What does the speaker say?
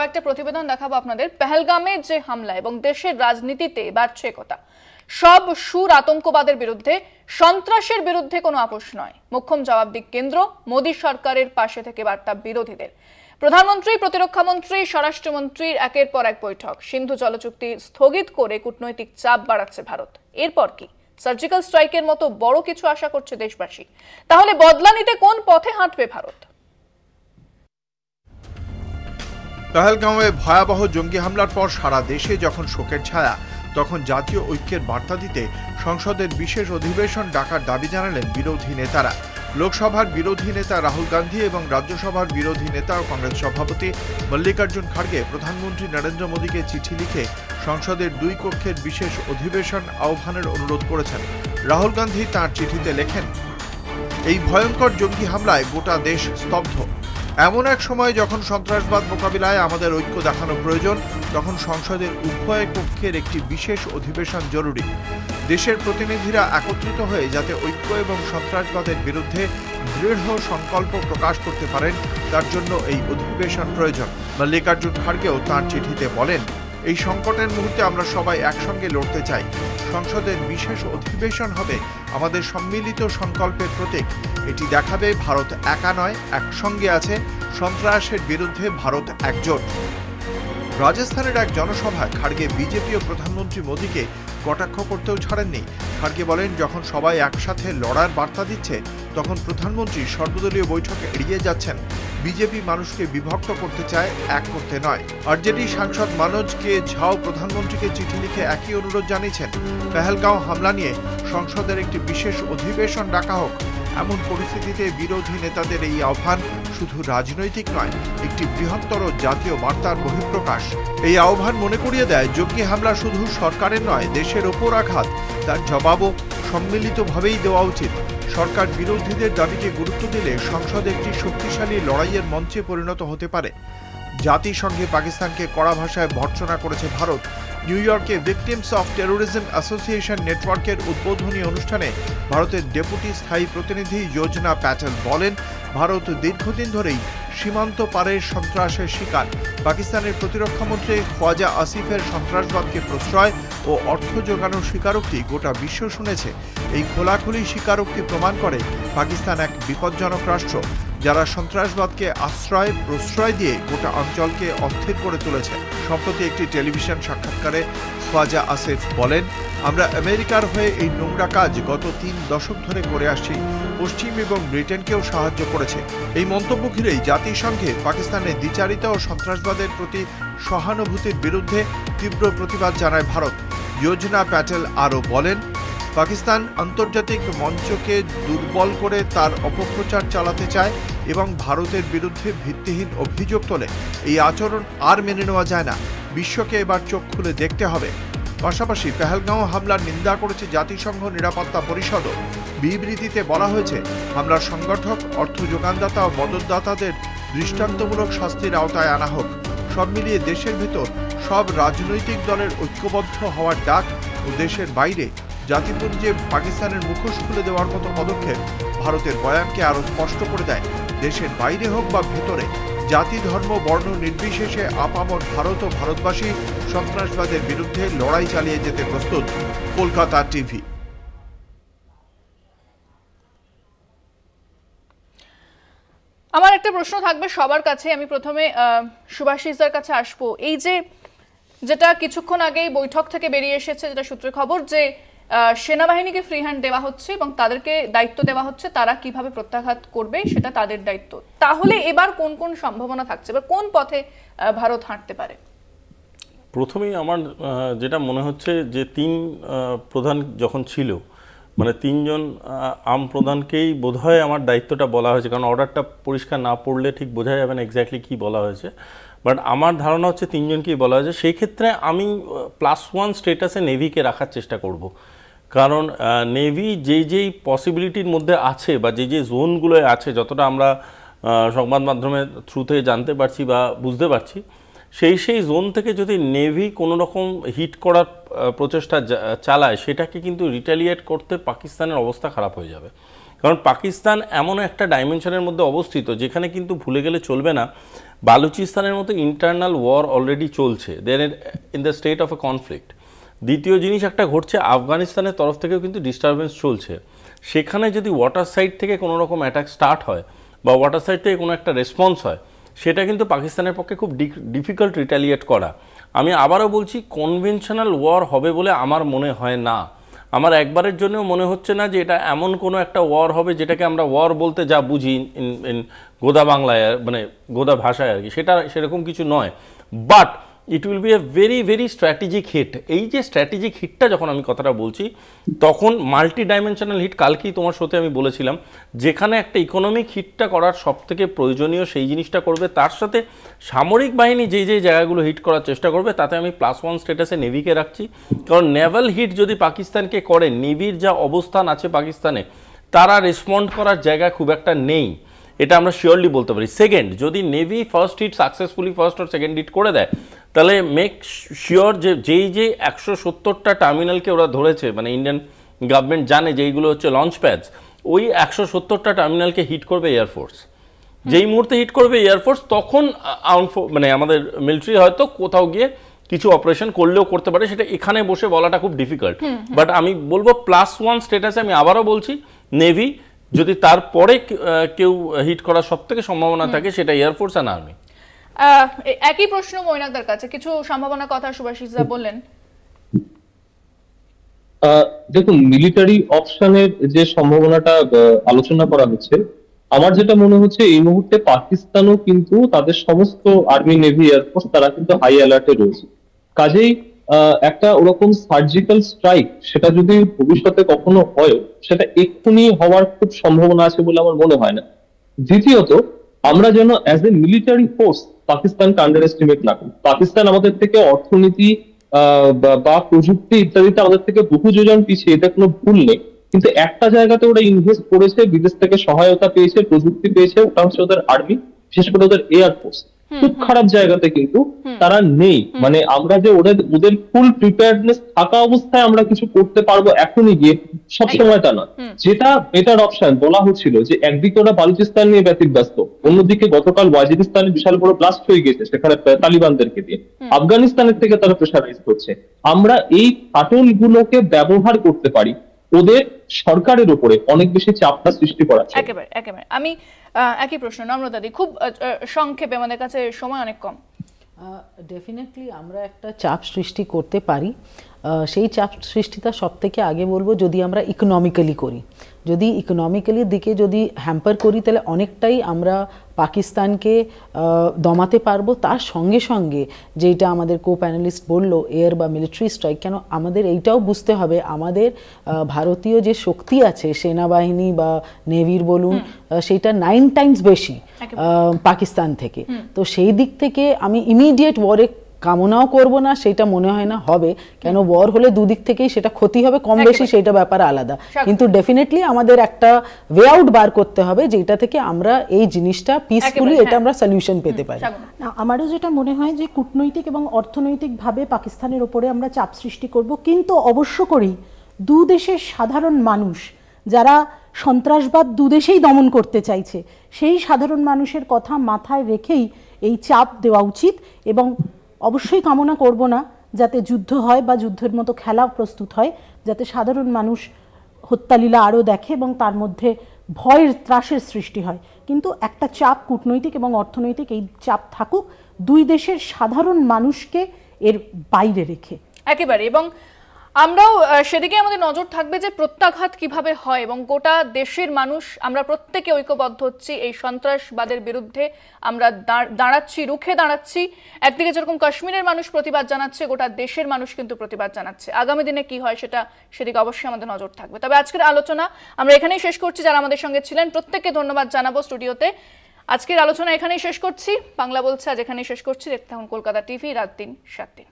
একটা প্রতিবেদন দেখাবো আপনাদের। পেহেলগামে যে হামলা এবং দেশের রাজনীতিতে বাড়ছে একতা। সব সুর আতঙ্কবাদের বিরুদ্ধে, সন্ত্রাসের বিরুদ্ধে কোনো আপোষ নয়। মোক্ষম জবাব দিক কেন্দ্র। মোদী সরকারের পাশে থেকে বার্তা বিরোধীদের। প্রধানমন্ত্রী, প্রতিরক্ষামন্ত্রী, স্বরাষ্ট্রমন্ত্রীর একের পর এক বৈঠক। সিন্ধু জলচুক্তি স্থগিত করে কূটনৈতিক চাপ বাড়াচ্ছে ভারত। এরপর কি? সার্জিক্যাল স্ট্রাইকের মতো বড় কিছু আশা করছে দেশবাসী। তাহলে বদলা নিতে কোন পথে হাঁটবে ভারত? পেহেলগাঁওয়ে ভয়াবহ জঙ্গি হামলার পর সারা দেশে যখন শোকের ছায়া, তখন জাতীয় ঐক্যের বার্তা দিতে সংসদের বিশেষ অধিবেশন ডাকার দাবি জানালেন বিরোধী নেতারা। লোকসভার বিরোধী নেতা রাহুল গান্ধী এবং রাজ্যসভার বিরোধী নেতা ও কংগ্রেস সভাপতি মল্লিকার্জুন খাড়গে প্রধানমন্ত্রী নরেন্দ্র মোদীকে চিঠি লিখে সংসদের দুই কক্ষের বিশেষ অধিবেশন আহ্বানের অনুরোধ করেছেন। রাহুল গান্ধী তাঁর চিঠিতে লেখেন, এই ভয়ঙ্কর জঙ্গি হামলায় গোটা দেশ স্তব্ধ। এমন এক সময় যখন সন্ত্রাসবাদ মোকাবিলায় আমাদের ঐক্য দেখানো প্রয়োজন, তখন সংসদের উভয় কক্ষের একটি বিশেষ অধিবেশন জরুরি। দেশের প্রতিনিধিরা একত্রিত হয়ে যাতে ঐক্য এবং সন্ত্রাসবাদের বিরুদ্ধে দৃঢ় সংকল্প প্রকাশ করতে পারেন, তার জন্য এই অধিবেশন প্রয়োজন। মল্লিকার্জুন খাড়গেও তাঁর চিঠিতে বলেন, এই সংকটের মুহূর্তে আমরা সবাই একসঙ্গে লড়তে চাই। সংসদের বিশেষ অধিবেশন হবে আমাদের সম্মিলিত সংকল্পের প্রতীক। এটি দেখাবে ভারত একা নয়, একসঙ্গে আছে। সন্ত্রাসের বিরুদ্ধে ভারত একজোট। রাজস্থানের এক জনসভায় খাড়গে বিজেপি ও প্রধানমন্ত্রী মোদীকে কটাক্ষ করতেও ছাড়েননি। খাড়গে বলেন, যখন সবাই একসাথে লড়ার বার্তা দিচ্ছে, তখন প্রধানমন্ত্রী সর্বদলীয় বৈঠকে এড়িয়ে যাচ্ছেন। বিজেপি মানুষকে বিভক্ত করতে চায়, এক করতে নয়। আরজেডি সাংসদ মনোজ কে ঝাও প্রধানমন্ত্রীকে চিঠি লিখে একই অনুরোধ জানিয়েছেন। পেহেলগাঁও হামলা নিয়ে সংসদের একটি বিশেষ অধিবেশন ডাকা হোক। এমন পরিস্থিতিতে বিরোধী নেতাদের এই আহ্বান শুধু রাজনৈতিক নয়, একটি বৃহত্তর জাতীয় বার্তার বহিঃপ্রকাশ। এই আহ্বান মনে করিয়ে দেয়, জঙ্গি হামলা শুধু সরকারের নয়, দেশের ওপর আঘাত। তার জবাবও সম্মিলিতভাবেই দেওয়া উচিত। সরকার বিরোধীদের দাবিকে গুরুত্ব দিলে সংসদ একটি শক্তিশালী লড়াইয়ের মঞ্চে পরিণত হতে পারে। জাতিসংঘে পাকিস্তানকে কড়া ভাষায় ভর্ৎসনা করেছে ভারত। নিউ ইয়র্কে ভিকটিমস অফ টেরোরিজম অ্যাসোসিয়েশন নেটওয়ার্কের উদ্বোধনী অনুষ্ঠানে ভারতের ডেপুটি স্থায়ী প্রতিনিধি যোজনা প্যাটেল বলেন, ভারত দীর্ঘদিন ধরেই সীমান্ত পারের সন্ত্রাসের শিকার। পাকিস্তানের প্রতিরক্ষামন্ত্রী খোয়াজা আসিফের সন্ত্রাসবাদকে প্রশ্রয় ও অর্থ যোগানোর স্বীকারোক্তি গোটা বিশ্ব শুনেছে। এই খোলাখুলি স্বীকারোক্তি প্রমাণ করে পাকিস্তান এক বিপজ্জনক রাষ্ট্র, যারা সন্ত্রাসবাদকে আশ্রয় প্রশ্রয় দিয়ে গোটা অঞ্চলকে অস্থির করে তুলেছে। সম্প্রতি একটি টেলিভিশন সাক্ষাৎকারে খোয়াজা আসিফ বলেন, আমরা আমেরিকার হয়ে এই নোংরা কাজ গত 3 দশক ধরে করে আসছি। পশ্চিম এবং ব্রিটেনকেও সাহায্য করেছে। এই মন্তব্য ঘিরেই জাতিসংঘে পাকিস্তানের দ্বিচারিতা ও সন্ত্রাসবাদের প্রতি সহানুভূতির বিরুদ্ধে তীব্র প্রতিবাদ জানায় ভারত। যোজনা প্যাটেল আরও বলেন, পাকিস্তান আন্তর্জাতিক মঞ্চকে দুর্বল করে তার অপপ্রচার চালাতে চায় এবং ভারতের বিরুদ্ধে ভিত্তিহীন অভিযোগ তোলে। এই আচরণ আর মেনে নেওয়া যায় না। বিশ্বকে এবার চোখ খুলে দেখতে হবে। পাশাপাশি পেহেলগাঁও হামলার নিন্দা করেছে জাতিসংঘ নিরাপত্তা পরিষদও। বিবৃতিতে বলা হয়েছে, হামলার সংগঠক, অর্থ যোগানদাতা ও মদতদাতাদের দৃষ্টান্তমূলক শাস্তির আওতায় আনা হোক। সব মিলিয়ে দেশের ভেতর সব রাজনৈতিক দলের ঐক্যবদ্ধ হওয়ার ডাক ও দেশের বাইরে জাতিপুঞ্জে পাকিস্তানের মুখোশ খুলে দেওয়ার মতো পদক্ষেপ ভারতের বয়ানকে আরও স্পষ্ট করে দেয়। দেশের বাইরে হোক বা ভেতরে, জাতি, ধর্ম, বর্ণ নির্বিশেষে আপামর ভারত ও ভারতবাসী সন্ত্রাসবাদের বিরুদ্ধে লড়াই চালিয়ে যেতে প্রস্তুত। কলকাতা টিভি। আমার একটা প্রশ্ন থাকবে সবার কাছে। আমি প্রথমে সুভাষিসদার কাছে আসবো। এই যেটা কিছুক্ষণ আগেই বৈঠক থেকে বেরিয়ে এসেছে, যেটা সূত্রে খবর, যে সেনাবাহিনীকে ফ্রি হ্যান্ড দেওয়া হচ্ছে এবং তাদেরকে দায়িত্ব দেওয়া হচ্ছে তারা কিভাবে প্রত্যাঘাত করবে সেটা তাদের দায়িত্ব। তাহলে এবার কোন কোন সম্ভাবনা থাকছে বা কোন পথে ভারত হাঁটতে পারে? প্রথমেই আমার যেটা মনে হচ্ছে যে 3 প্রধান যখন ছিল, মানে 3 জন আর্ম প্রধানকেই বোধহয় আমার দায়িত্বটা বলা হয়েছে, কারণ অর্ডারটা পরিষ্কার না পড়লে ঠিক বোঝা যাবে না এক্স্যাক্টলি কী বলা হয়েছে। বাট আমার ধারণা হচ্ছে 3 জনকেই বলা হয়েছে। সেই ক্ষেত্রে আমি +1 স্টেটাসে নেভিকে রাখার চেষ্টা করব, কারণ নেভি যেই পসিবিলিটির মধ্যে আছে বা যে জোনগুলোয় আছে, যতটা আমরা সংবাদ মাধ্যমের থ্রুতে জানতে পারছি বা বুঝতে পারছি, সেই জোন থেকে যদি নেভি কোনো রকম হিট করার প্রচেষ্টা চালায়, সেটাকে কিন্তু রিটালিয়েট করতে পাকিস্তানের অবস্থা খারাপ হয়ে যাবে। কারণ পাকিস্তান এমন একটা ডাইমেনশনের মধ্যে অবস্থিত যেখানে কিন্তু ভুলে গেলে চলবে না, বালুচিস্তানের মতো ইন্টারনাল ওয়ার অলরেডি চলছে, there in the state of a conflict. দ্বিতীয় জিনিস একটা ঘটছে, আফগানিস্তানের তরফ থেকেও কিন্তু ডিস্টারবেন্স চলছে। সেখানে যদি ওয়াটার সাইড থেকে কোনো রকম অ্যাটাক স্টার্ট হয় বা ওয়াটার সাইড থেকে কোনো একটা রেসপন্স হয়, সেটা কিন্তু পাকিস্তানের পক্ষে খুব ডিফিকাল্ট রিটালিয়েট করা। আমি আবারও বলছি, কনভেনশনাল ওয়ার হবে বলে আমার মনে হয় না। আমার একবারের জন্যও মনে হচ্ছে না যে এটা এমন কোনো একটা ওয়ার হবে যেটাকে আমরা ওয়ার বলতে যা বুঝি ইন গোদা বাংলায়, মানে গোদা ভাষায় আর কি, সেটা সেরকম কিছু নয়। But it will be a very very strategic hit. এই যে স্ট্র্যাটেজিক হিটটা যখন আমি কথাটা বলছি, তখন মাল্টি ডাইমেনশনাল হিট, কালকেই তোমার সাথে আমি বলেছিলাম, যেখানে একটা ইকোনমিক হিটটা করার সব থেকে প্রয়োজনীয় সেই জিনিসটা করবে, তার সাথে সামরিক বাহিনী যেই যেই জায়গাগুলো হিট করার চেষ্টা করবে, তাতে আমি +1 স্ট্যাটাসে নেভিকে রাখছি। কারণ নেভাল হিট যদি পাকিস্তানকে করে, নেভির যা অবস্থান আছে পাকিস্তানে, তারা রেসপন্ড করার জায়গা খুব একটা নেই, এটা আমরা শিওরলি বলতে পারি। সেকেন্ড, যদি navy first hit successfully first আর সেকেন্ড হিট করে দেয়, তাহলে মেক শিওর যে যে 170টা টার্মিনালকে ওরা ধরেছে, মানে ইন্ডিয়ান গভর্নমেন্ট জানে যে এইগুলো হচ্ছে লঞ্চ প্যাডস, ওই 170টা টার্মিনালকে হিট করবে এয়ারফোর্স। যেই মুহূর্তে হিট করবে এয়ারফোর্স, তখন মানে আমাদের মিলিটারি হয়তো কোথাও গিয়ে কিছু অপারেশন করলেও করতে পারে, সেটা এখানে বসে বলাটা খুব ডিফিকাল্ট। বাট আমি বলবো +1 স্ট্যাটাসে, আমি আবারও বলছি, নেভি যদি তারপরে কেউ হিট করার সব থেকে সম্ভাবনা থাকে, সেটা এয়ারফোর্স আর আর্মি। একই প্রশ্ন মৈনাকদার কাছে, কিছু সম্ভাবনার কথা সুভাষিস দা বললেন। দেখুন, মিলিটারি অপশনের যে সম্ভাবনাটা আলোচনা করা হচ্ছে, আমার যেটা মনে হচ্ছে এই মুহূর্তে পাকিস্তানও কিন্তু তাদের সমস্ত আর্মি, নেভি, এয়ারফোর্স তারা কিন্তু হাই অ্যালার্টে রয়েছে। কাজেই একটা ওরকম সার্জিক্যাল স্ট্রাইক সেটা যদি ভবিষ্যতে কখনো হয়, সেটা এক্ষুনি হওয়ার খুব সম্ভাবনা আছে বলে আমার মনে হয় না। দ্বিতীয়ত, আমরা যেন অ্যাজ এ মিলিটারি ফোর্স পাকিস্তানকে আন্ডার এস্টিমেট না করি। পাকিস্তান আমাদের থেকে অর্থনীতি বা প্রযুক্তি ইত্যাদিতে আমাদের থেকে বহু যোজন পিছিয়ে, এটা কোনো ভুল নেই। কিন্তু একটা জায়গাতে ওরা ইনভেস্ট করেছে, বিদেশ থেকে সহায়তা পেয়েছে, প্রযুক্তি পেয়েছে, ওটা হচ্ছে ওদের আর্মি, বিশেষ করে ওদের এয়ারফোর্স। খুব খারাপ জায়গাতে কিন্তু তারা নেই। মানে আমরা যে ওদের ফুল প্রিপেয়ারনেস থাকা অবস্থায় আমরা কিছু করতে পারবো এখনই গিয়ে, সবসময় তা না। যেটা বেটার অপশন বলা হচ্ছিল, যে একদিকে ওরা বালুচিস্তান নিয়ে ব্যতিব্যস্ত, অন্যদিকে গতকাল ওয়াজিরিস্তানে বিশাল বড় ব্লাস্ট হয়ে গেছে, সেখানে তালিবানদেরকে দিয়ে আফগানিস্তানের থেকে তারা প্রেসারাইজ করছে। আমরা এই ফাটল গুলোকে ব্যবহার করতে পারি ওদের সরকারের উপরে অনেক বেশি চাপটা সৃষ্টি করার জন্য। একেবারে একেবারে। আমি একই প্রশ্ন, নম্রতাদি, খুব সংক্ষেপে, আমাদের কাছে সময় অনেক কম। ডেফিনেটলি আমরা একটা চাপ সৃষ্টি করতে পারি। সেই চাপ সৃষ্টিটা সব থেকে আগে বলবো, যদি আমরা ইকোনমিক্যালি করি, যদি ইকোনমিক্যালি দিকে যদি হ্যাম্পার করি, তাহলে অনেকটাই আমরা পাকিস্তানকে দমাতে পারবো। তার সঙ্গে সঙ্গে যেটা আমাদের কো প্যানেলিস্ট বললো, এয়ার বা মিলিটারি স্ট্রাইক, কেন আমাদের এইটাও বুঝতে হবে, আমাদের ভারতীয় যে শক্তি আছে, সেনাবাহিনী বা নেভির বলুন, সেটা 9 টাইমস বেশি পাকিস্তান থেকে। তো সেই দিক থেকে আমি ইমিডিয়েট ওয়ারে কামনাও করব না, সেটা মনে হয় না হবে, কেন ওয়ার হলে দুদিক থেকেই সেটা ক্ষতি হবে, কম বেশি সেটা ব্যাপার আলাদা। কিন্তু ডেফিনেটলি আমাদের একটা ওয়ে আউট বার করতে হবে, যেটা থেকে আমরা এই জিনিসটা পিসফুলি এটা আমরা সলিউশন পেতে পারি। আমারও যেটা মনে হয় যে কূটনৈতিক এবং অর্থনৈতিকভাবে পাকিস্তানের উপরে আমরা চাপ সৃষ্টি করব, কিন্তু অবশ্য করেই দু দেশের সাধারণ মানুষ যারা সন্ত্রাসবাদ দুদেশেই দমন করতে চাইছে, সেই সাধারণ মানুষের কথা মাথায় রেখেই এই চাপ দেওয়া উচিত। এবং অবশ্যই কামনা করব না যাতে যুদ্ধ হয় বা যুদ্ধের মতো খেলা প্রস্তুত হয়, যাতে সাধারণ মানুষ হত্যালীলা আরও দেখে এবং তার মধ্যে ভয়ের ত্রাসের সৃষ্টি হয়। কিন্তু একটা চাপ, কূটনৈতিক এবং অর্থনৈতিক, এই চাপ থাকুক দুই দেশের সাধারণ মানুষকে এর বাইরে রেখে। একেবারে। এবং আমরাও সেদিকে আমাদের নজর থাকবে যে প্রত্যাঘাত কিভাবে হয়, এবং গোটা দেশের মানুষ আমরা প্রত্যেকে ঐক্যবদ্ধ হচ্ছি এই সন্ত্রাসবাদের বিরুদ্ধে, আমরা দাঁড়াচ্ছি, রুখে দাঁড়াচ্ছি। একদিকে যেরকম কাশ্মীরের মানুষ প্রতিবাদ জানাচ্ছে, গোটা দেশের মানুষ কিন্তু প্রতিবাদ জানাচ্ছে। আগামী দিনে কি হয় সেদিকে অবশ্যই আমাদের নজর থাকবে। তবে আজকের আলোচনা আমরা এখানেই শেষ করছি। যারা আমাদের সঙ্গে ছিলেন প্রত্যেককে ধন্যবাদ জানাবো স্টুডিওতে। আজকের আলোচনা এখানেই শেষ করছি। বাংলা বলছে আজ এখানেই শেষ করছি। দেখতে থাকুন কলকাতা টিভি, রাত ৩, ৭ দিন।